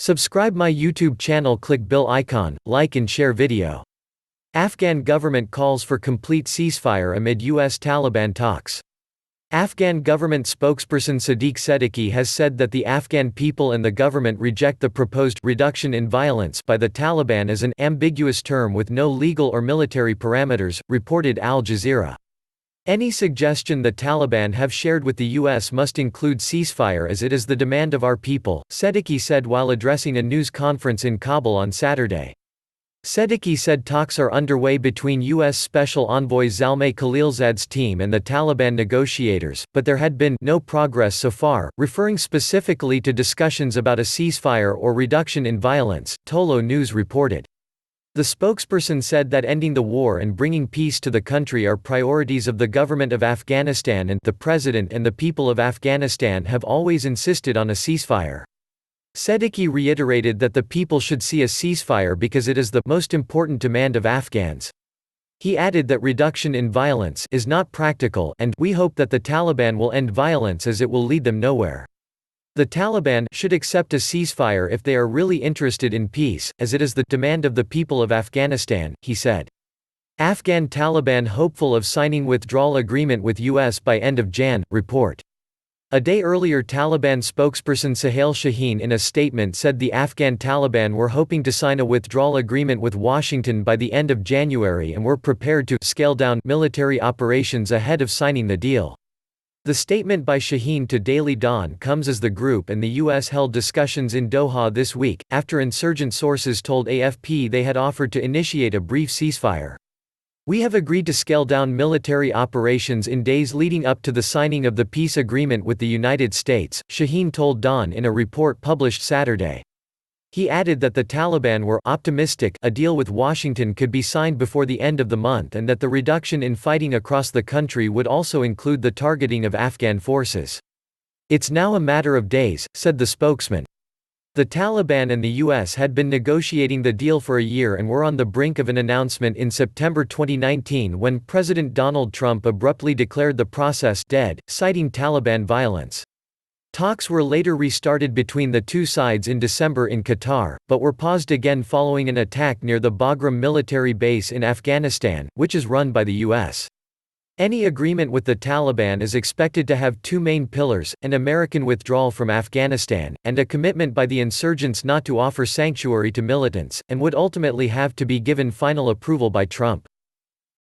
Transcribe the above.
Subscribe my YouTube channel, click bell icon, like and share video. Afghan government calls for complete ceasefire amid US-Taliban talks. Afghan government spokesperson Sadiq Siddiqui has said that the Afghan people and the government reject the proposed reduction in violence by the Taliban as an ambiguous term with no legal or military parameters, reported Al Jazeera. Any suggestion the Taliban have shared with the US must include ceasefire as it is the demand of our people, Siddiqui said while addressing a news conference in Kabul on Saturday. Siddiqui said talks are underway between U.S. Special Envoy Zalmay Khalilzad's team and the Taliban negotiators, but there had been no progress so far, referring specifically to discussions about a ceasefire or reduction in violence, Tolo News reported. The spokesperson said that ending the war and bringing peace to the country are priorities of the government of Afghanistan and the president and the people of Afghanistan have always insisted on a ceasefire. Siddiqui reiterated that the people should see a ceasefire because it is the most important demand of Afghans. He added that reduction in violence is not practical and we hope that the Taliban will end violence as it will lead them nowhere. The Taliban should accept a ceasefire if they are really interested in peace, as it is the demand of the people of Afghanistan, he said. Afghan Taliban hopeful of signing withdrawal agreement with US by end of Jan. Report. A day earlier, Taliban spokesperson Suhail Shaheen in a statement said the Afghan Taliban were hoping to sign a withdrawal agreement with Washington by the end of January and were prepared to scale down military operations ahead of signing the deal. The statement by Shaheen to Daily Dawn comes as the group and the U.S. held discussions in Doha this week, after insurgent sources told AFP they had offered to initiate a brief ceasefire. We have agreed to scale down military operations in days leading up to the signing of the peace agreement with the United States, Shaheen told Dawn in a report published Saturday. He added that the Taliban were optimistic a deal with Washington could be signed before the end of the month and that the reduction in fighting across the country would also include the targeting of Afghan forces. It's now a matter of days, said the spokesman. The Taliban and the U.S. had been negotiating the deal for a year and were on the brink of an announcement in September 2019 when President Donald Trump abruptly declared the process dead, citing Taliban violence. Talks were later restarted between the two sides in December in Qatar, but were paused again following an attack near the Bagram military base in Afghanistan, which is run by the U.S. Any agreement with the Taliban is expected to have two main pillars, an American withdrawal from Afghanistan, and a commitment by the insurgents not to offer sanctuary to militants, and would ultimately have to be given final approval by Trump.